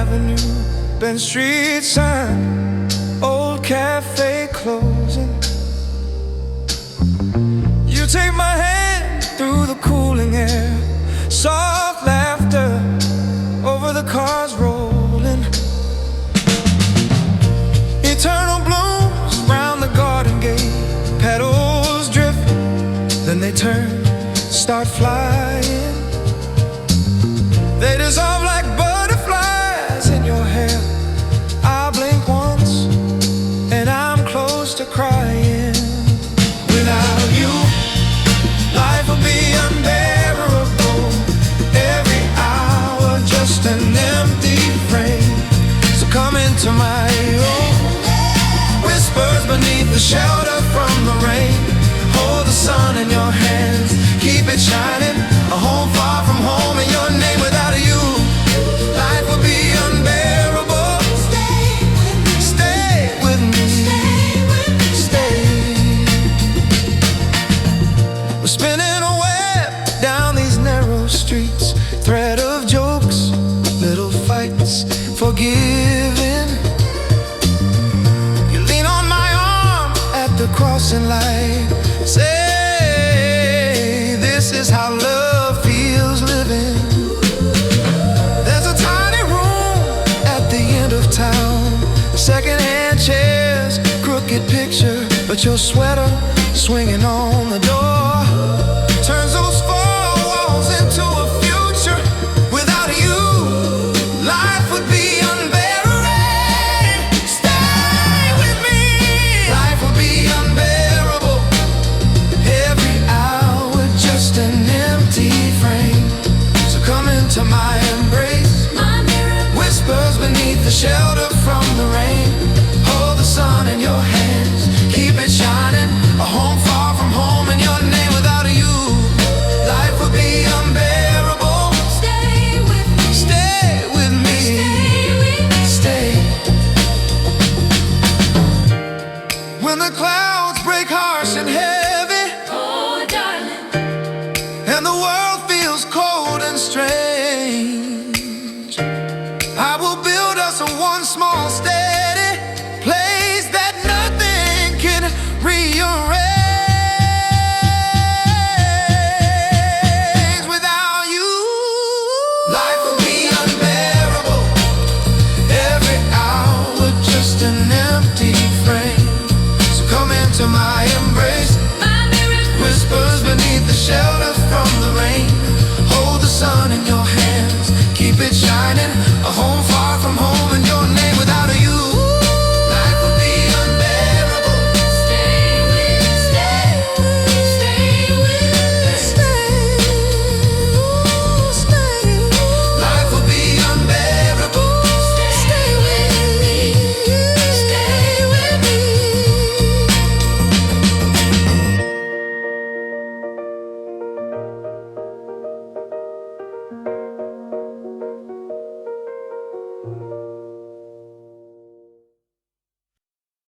Avenue, Ben Street sign, old cafe closing. You take my hand through the cooling air, soft laughter over the cars rolling. Eternal blooms round the garden gate, petals drift, then they turn, start flying. They dissolve like butterflies in your hair. I blink once and I'm close to crying. Without you, life will be unbearable. Every hour just an empty frame. So come into my own, whispers beneath the shelter from the rain. Hold the sun in your hands, keep it shining. A home far from home and your name. Without you, life will be unbearable. Stay with me, stay. We're spinning a web down these narrow streets, thread of jokes, little fights, forgiving. You lean on my arm at the crossing light, say, this is how love feels living. There's a tiny room at the end of town, secondhand chairs, crooked picture, but your sweater swinging on the door turns those four walls into a future. Without you, life would be unbearable. Stay with me. Life would be unbearable. Every hour just an empty frame. So come into my embrace, whispers beneath the shelter from the rain. Hold the sun in your hands, keep it shining. A home far from home and your name. Without you, life would be unbearable. Stay with me, stay with me, stay. When the clouds break harsh and heavy, Oh, darling, and the world feels cold and strange, I will build us a one small steady place that nothing can rearrange.